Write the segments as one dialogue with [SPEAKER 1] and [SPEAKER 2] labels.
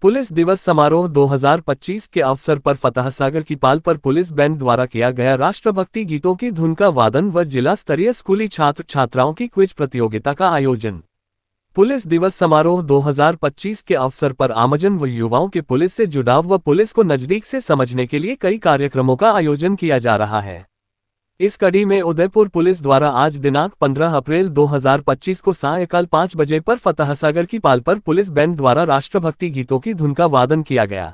[SPEAKER 1] Police दिवस समारोह 2025 के अवसर पर फतहसागर की पाल पर पुलिस बैंड द्वारा किया गया राष्ट्रभक्ति गीतों की धुन का वादन व जिला स्तरीय स्कूली छात्र छात्राओं की क्विज प्रतियोगिता का आयोजन। पुलिस दिवस समारोह 2025 के अवसर पर आमजन व युवाओं के पुलिस से जुड़ाव व पुलिस को नजदीक से समझने के लिए कई कार्यक्रमों का आयोजन किया जा रहा है। इस कड़ी में उदयपुर पुलिस द्वारा आज दिनांक 15 अप्रैल 2025 को सायंकाल 5 बजे पर फतहसागर की पाल पर पुलिस बैंड द्वारा राष्ट्रभक्ति गीतों की धुन का वादन किया गया,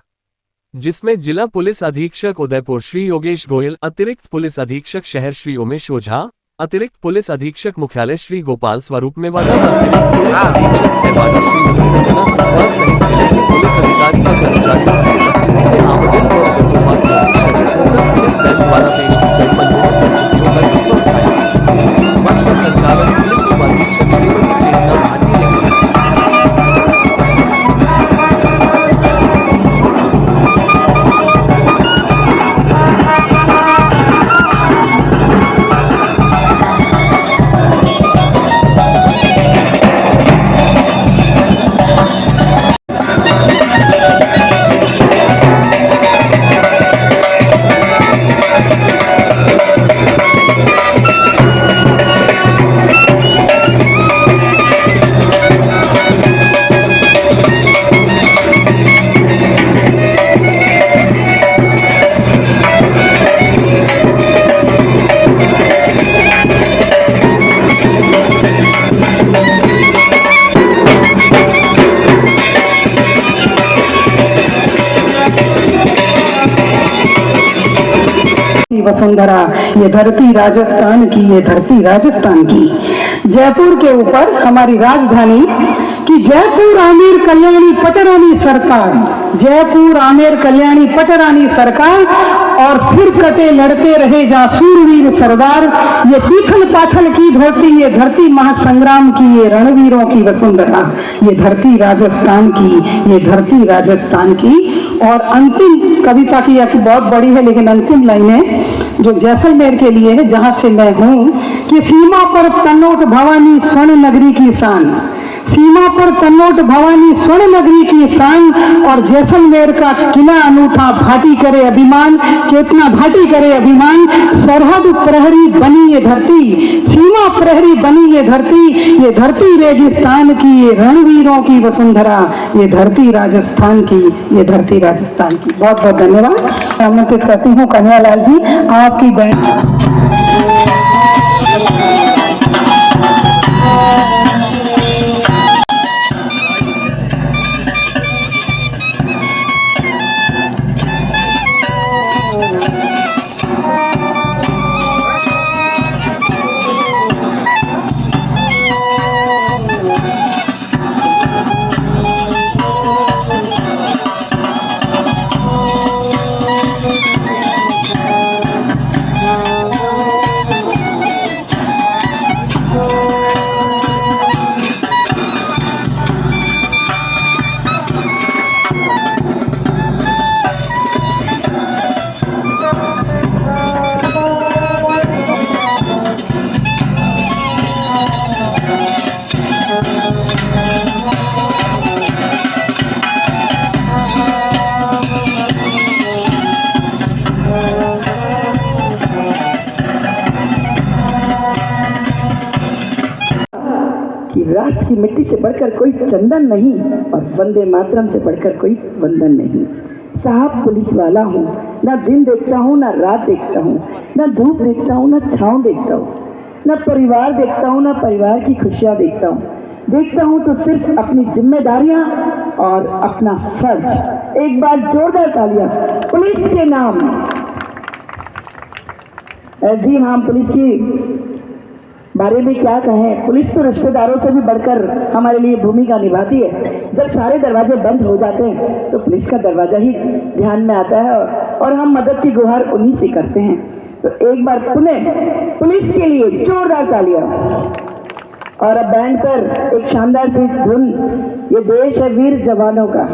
[SPEAKER 1] जिसमें जिला पुलिस अधीक्षक उदयपुर श्री योगेश गोयल, अतिरिक्त पुलिस अधीक्षक शहर श्री उमेश ओझा, अतिरिक्त पुलिस अधीक्षक मुख्यालय श्री गोपाल स्वरूप मेवाड़ा, अतिरिक्त पुलिस अधीक्षक हैवाड़ा श्रीमती रंजना सिंघवार सहित जिले के पुलिस अधिकारी व कर्मचारियों की उपस्थिति में आमजन व उदयपुरवासियों ने शरीक होकर पुलिस बैंड द्वारा पेश की गई मनमोहक प्रस्तुतियों का लुत्फ उठाया। मंच का संचालन पुलिस उप अधीक्षक श्रीमती चेतना भाटी ने किया।
[SPEAKER 2] वसुंधरा, ये धरती राजस्थान की, ये धरती राजस्थान की। जयपुर के ऊपर हमारी राजधानी की जयपुर आमेर कल्याणी पटरानी सरकार, जयपुर आमेर कल्याणी पटरानी सरकार और सिर कटे लड़ते रहे जा सूरवीर सरदार। ये पीथल पाथल की धरती, ये धरती महासंग्राम की, ये रणवीरों की वसुंधरा, ये धरती राजस्थान की, ये धरती राजस्थान की। और अंतिम कविता की यह बहुत बड़ी है, लेकिन अंतिम लाइनें जो जैसलमेर के लिए है, जहां से मैं हूं, कि सीमा पर तन्नोट भवानी स्वर्ण नगरी की शान, सीमा पर तन्नोट भवानी स्वर्ण नगरी की शान, और जैसलमेर का किला अनूठा भाटी करे अभिमान, चेतना भाटी करे अभिमान। सरहद प्रहरी बनी ये धरती, सीमा प्रहरी बनी ये धरती रेगिस्तान की, ये रणवीरों की वसुंधरा, ये धरती राजस्थान की, ये धरती राजस्थान की। बहुत बहुत धन्यवाद। आमंत्रित करती हूँ कन्हैयालाल जी, आपकी बैंड। राष्ट्र की मिट्टी से बढ़कर कोई चंदन नहीं, और वंदे मातरम से बढ़कर कोई वंदन नहीं। साहब पुलिस वाला हूँ, ना दिन देखता हूँ ना रात देखता हूँ, ना धूप देखता हूँ ना छाँव देखता हूँ, ना परिवार देखता हूँ ना परिवार की खुशियाँ देखता हूँ तो सिर्फ अपनी जिम्मेदारियाँ और अपना फर्ज। एक बार जोरदार तालियां पुलिस के नाम। जी हाँ, पुलिस की बारे में क्या कहें, पुलिस तो रिश्तेदारों से भी बढ़कर हमारे लिए भूमिका निभाती है। जब सारे दरवाजे बंद हो जाते हैं तो पुलिस का दरवाजा ही ध्यान में आता है, और हम मदद की गुहार उन्हीं से करते हैं। तो एक बार पुनः पुलिस के लिए जोरदार तालियां। और अब बैंड पर एक शानदार सी धुन, ये देश है वीर जवानों का।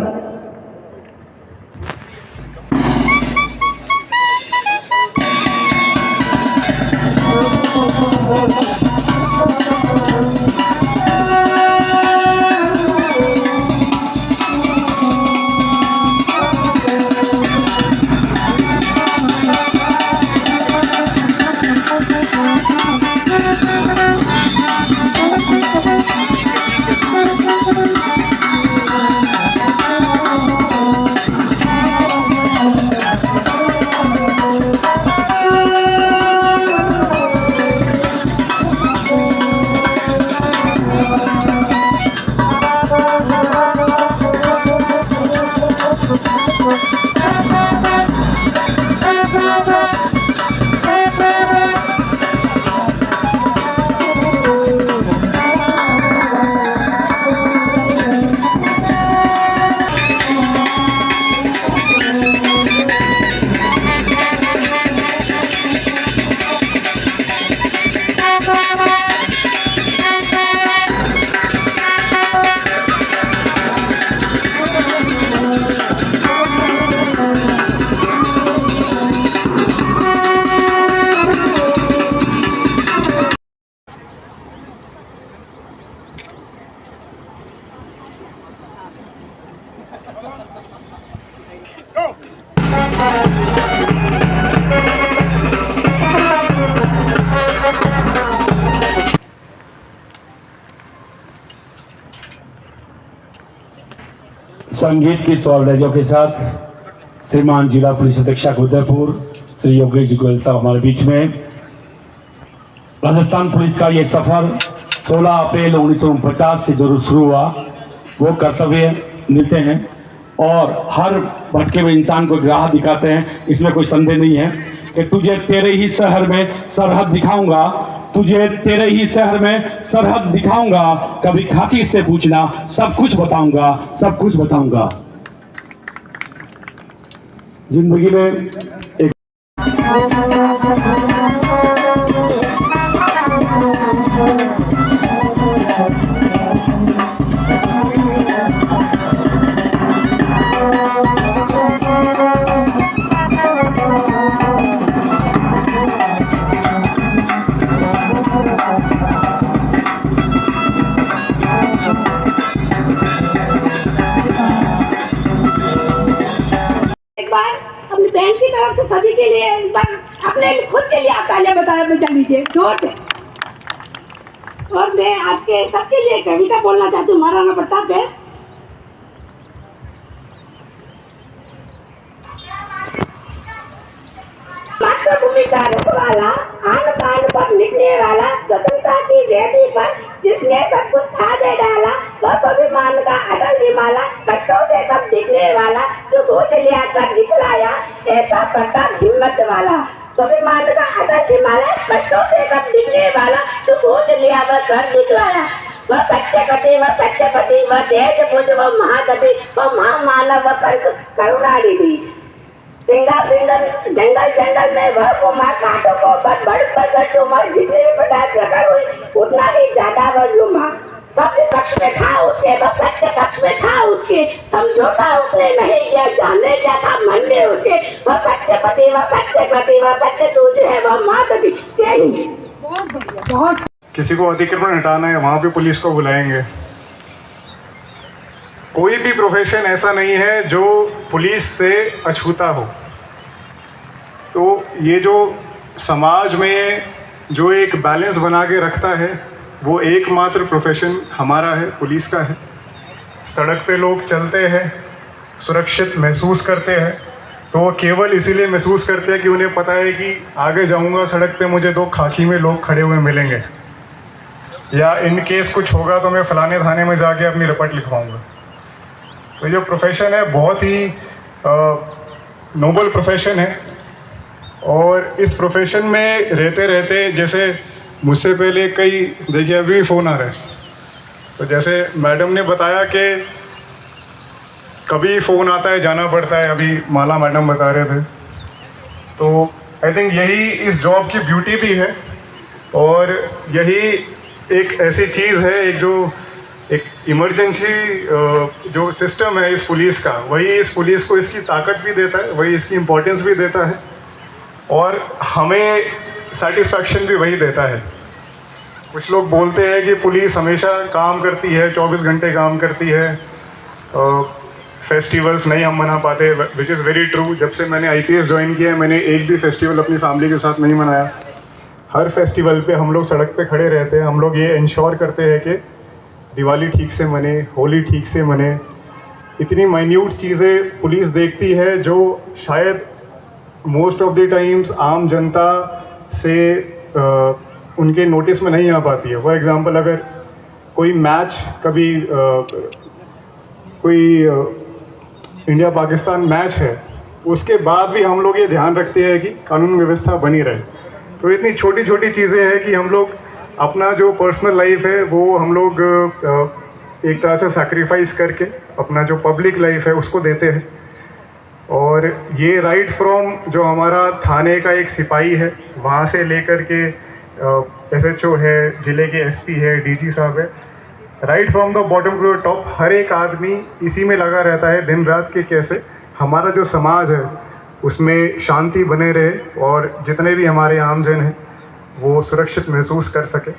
[SPEAKER 3] संगीत की स्वरलहरियों के साथ श्रीमान जिला पुलिस अधीक्षक उदयपुर श्री योगेश गोयल साहब हमारे बीच में। राजस्थान पुलिस का ये सफर 16 अप्रैल 1949 से जो शुरू हुआ वो कर्तव्य नित्य हैं और हर भटके हुए इंसान को राह दिखाते हैं। इसमें कोई संदेह नहीं है कि तुझे तेरे ही शहर में सरहद दिखाऊंगा, तुझे तेरे ही शहर में सरहद दिखाऊंगा, कभी खाकी से पूछना, सब कुछ बताऊंगा, सब कुछ बताऊंगा। जिंदगी में एक
[SPEAKER 4] अपनी बहन की तरफ से सभी के लिए एक बार अपने खुद के लिए आप तालियां बजा लीजिए जोर से। और मैं आपके सबके लिए कविता बोलना चाहती हूँ। महाराणा प्रताप है। मातृभूमि का रखवाला, आन बान पर लिखने वाला, स्वतंत्रता की वेदी पर जिसने सब कुछ खा दे डाला, वह स्वाभिमान का अटल हिमाला, कष्टों से सब दिखने वाला, जो सोच लिया कर दिखलाया, ऐसा प्रताप हिम्मत वाला। स्वाभिमान का अटल हिमालय, कष्टों से सब दिखने वाला, जो सोच लिया वह कर दिखलाया। वह सत्यपति, वह सत्यपति, वह तेज भुज, वह महागति, वह महामानव, वह करुणानिधि। सिंगल जंगल जंगल में वह घुमा, कांटों को बढ़ चूमा, जितने भी पटाख प्रकट हुए उतना ही ज्यादा वह झूमा। सत्य पक्ष में था उसके, वह सत्य पक्ष में था उसके, समझौता उसने नहीं किया, जाने क्या था मन में उसके। वह सत्यपति, वह सत्यपति, वह सत्य तुझ है, वह मातृ। जय हिंद।
[SPEAKER 5] किसी को अतिक्रमण हटाना है वहाँ पे पुलिस को बुलाएंगे। कोई भी प्रोफेशन ऐसा नहीं है जो पुलिस से अछूता हो। तो ये जो समाज में जो एक बैलेंस बना के रखता है वो एकमात्र प्रोफेशन हमारा है, पुलिस का है। सड़क पे लोग चलते हैं, सुरक्षित महसूस करते हैं, तो वो केवल इसीलिए महसूस करते हैं कि उन्हें पता है कि आगे जाऊंगा सड़क पे मुझे 2 खाकी में लोग खड़े हुए मिलेंगे, या इन केस कुछ होगा तो मैं फलाने थाने में जाके अपनी रिपोर्ट लिखवाऊंगा। तो जो प्रोफेशन है बहुत ही नोबल प्रोफेशन है। और इस प्रोफेशन में रहते रहते, जैसे मुझसे पहले कई, देखिए अभी भी फ़ोन आ रहा है, तो जैसे मैडम ने बताया कि कभी फ़ोन आता है जाना पड़ता है, अभी माला मैडम बता रहे थे, तो आई थिंक यही इस जॉब की ब्यूटी भी है। और यही एक ऐसी चीज़ है, एक इमरजेंसी जो सिस्टम है इस पुलिस का, वही इस पुलिस को इसकी ताकत भी देता है, वही इसकी इम्पोर्टेंस भी देता है, और हमें सेटिस्फैक्शन भी वही देता है। कुछ लोग बोलते हैं कि पुलिस हमेशा काम करती है, 24 घंटे काम करती है, फेस्टिवल्स नहीं हम मना पाते, विच इज़ वेरी ट्रू। जब से मैंने IPS ज्वाइन किया है मैंने एक भी फेस्टिवल अपनी फैमिली के साथ नहीं मनाया। हर फेस्टिवल पे हम लोग सड़क पे खड़े रहते हैं, हम लोग ये इंश्योर करते हैं कि दिवाली ठीक से मने, होली ठीक से मने। इतनी माइन्यूट चीज़ें पुलिस देखती है जो शायद मोस्ट ऑफ द टाइम्स आम जनता से उनके नोटिस में नहीं आ पाती है। फॉर एग्ज़ाम्पल, अगर कोई मैच कभी कोई इंडिया पाकिस्तान मैच है, उसके बाद भी हम लोग ये ध्यान रखते हैं कि कानून व्यवस्था बनी रहे। तो इतनी छोटी छोटी चीज़ें हैं कि हम लोग अपना जो पर्सनल लाइफ है वो हम लोग एक तरह से सैक्रिफाइस करके अपना जो पब्लिक लाइफ है उसको देते हैं। और ये राइट फ्रॉम जो हमारा थाने का एक सिपाही है, वहाँ से लेकर के SHO है, ज़िले के SP है, DG साहब है, right from the bottom to the top, हर एक आदमी इसी में लगा रहता है दिन रात कि कैसे हमारा जो समाज है उसमें शांति बने रहे और जितने भी हमारे आमजन हैं वो सुरक्षित महसूस कर सके।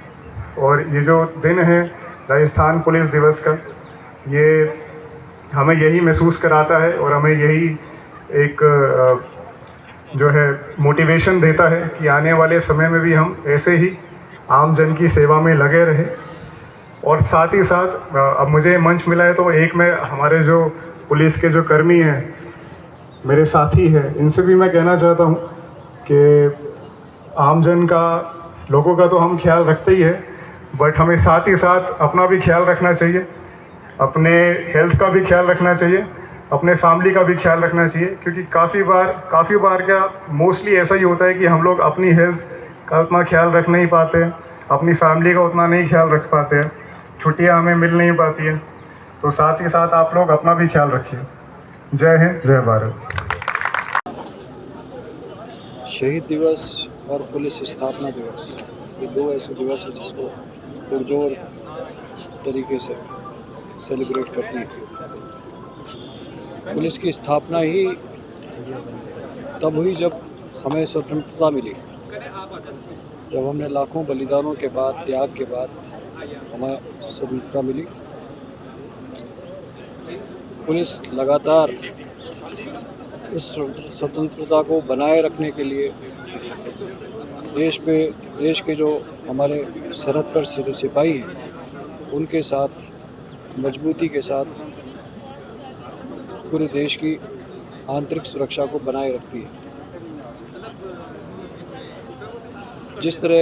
[SPEAKER 5] और ये जो दिन है राजस्थान पुलिस दिवस का, ये हमें यही महसूस कराता है और हमें यही एक जो है मोटिवेशन देता है कि आने वाले समय में भी हम ऐसे ही आम जन की सेवा में लगे रहे। और साथ ही साथ अब मुझे मंच मिला है तो एक मैं हमारे जो पुलिस के जो कर्मी हैं, मेरे साथी हैं, इनसे भी मैं कहना चाहता हूँ कि आमजन का, लोगों का तो हम ख्याल रखते ही है, बट हमें साथ ही साथ अपना भी ख्याल रखना चाहिए, अपने हेल्थ का भी ख्याल रखना चाहिए, अपने फैमिली का भी ख्याल रखना चाहिए। क्योंकि काफ़ी बार क्या मोस्टली ऐसा ही होता है कि हम लोग अपनी हेल्थ का उतना ख्याल रख नहीं पाते, अपनी फैमिली का उतना नहीं ख्याल रख पाते हैं, छुट्टियां हमें मिल नहीं पाती हैं। तो साथ ही साथ आप लोग अपना भी ख्याल रखिए। जय हिंद, जय भारत।
[SPEAKER 6] शहीद दिवस और पुलिस स्थापना दिवस, ये दो ऐसे दिवस है जिसको पुरजोर तरीके से सेलिब्रेट करती है। पुलिस की स्थापना ही तब हुई जब हमें स्वतंत्रता मिली, जब हमने लाखों बलिदानों के बाद, त्याग के बाद हमें स्वतंत्रता मिली। पुलिस लगातार उस स्वतंत्रता को बनाए रखने के लिए देश के जो हमारे सरहद पर सिपाही हैं उनके साथ मजबूती के साथ पूरे देश की आंतरिक सुरक्षा को बनाए रखती है। जिस तरह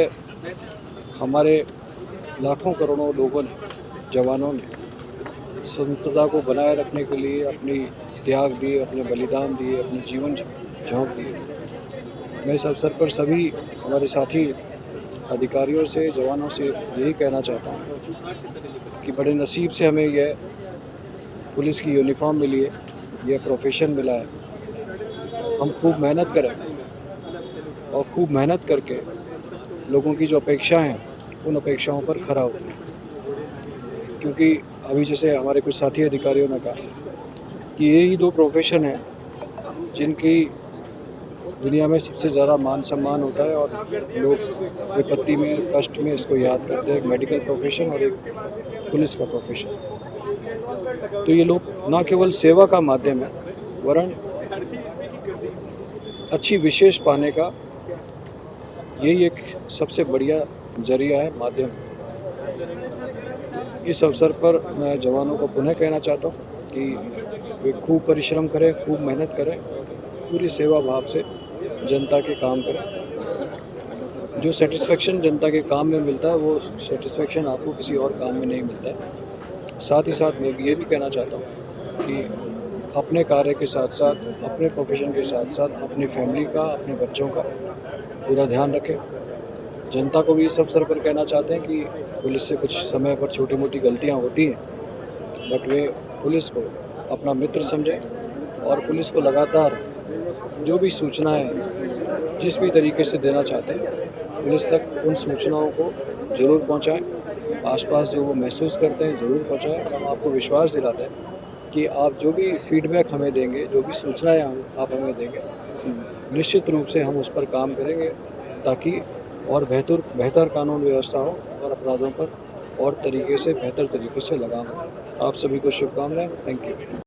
[SPEAKER 6] हमारे लाखों करोड़ों लोगों ने, जवानों ने स्वतंत्रता को बनाए रखने के लिए अपनी त्याग दिए, अपने बलिदान दिए, अपने जीवन झोंक दिए, मैं इस अवसर पर सभी हमारे साथी अधिकारियों से, जवानों से यही कहना चाहता हूँ कि बड़े नसीब से हमें यह पुलिस की यूनिफॉर्म मिली है, यह प्रोफेशन मिला है। हम खूब मेहनत करें और खूब मेहनत करके लोगों की जो अपेक्षाएं हैं उन अपेक्षाओं पर खरा उतरें। क्योंकि अभी जैसे हमारे कुछ साथी अधिकारियों ने कहा कि यही दो प्रोफेशन हैं जिनकी दुनिया में सबसे ज़्यादा मान सम्मान होता है और लोग विपत्ति में, कष्ट में इसको याद करते हैं, एक मेडिकल प्रोफेशन और एक पुलिस का प्रोफेशन। तो ये लोग ना केवल सेवा का माध्यम है वरन अच्छी विशेष पाने का यही एक सबसे बढ़िया जरिया है, माध्यम। इस अवसर पर मैं जवानों को पुनः कहना चाहता हूँ कि वे खूब परिश्रम करें, खूब मेहनत करें, पूरी सेवा भाव से जनता के काम करें। जो सेटिस्फेक्शन जनता के काम में मिलता है वो सेटिस्फेक्शन आपको किसी और काम में नहीं मिलता है। साथ ही साथ मैं ये भी कहना चाहता हूँ कि अपने कार्य के साथ साथ, अपने प्रोफेशन के साथ साथ अपनी फैमिली का, अपने बच्चों का पूरा ध्यान रखें। जनता को भी इस अवसर पर कहना चाहते हैं कि पुलिस से कुछ समय पर छोटी मोटी गलतियाँ होती हैं, बट वे पुलिस को अपना मित्र समझें और पुलिस को लगातार जो भी सूचनाएं जिस भी तरीके से देना चाहते हैं पुलिस तक उन सूचनाओं को ज़रूर पहुंचाएं। आसपास जो वो महसूस करते हैं ज़रूर पहुंचाएं। हम आपको विश्वास दिलाते हैं कि आप जो भी फीडबैक हमें देंगे, जो भी सूचनाएं आप हमें देंगे, निश्चित रूप से हम उस पर काम करेंगे ताकि और बेहतर कानून व्यवस्था हो और अपराधों पर और तरीके से, बेहतर तरीके से लगाम हो। आप सभी को शुभकामनाएं। Thank you.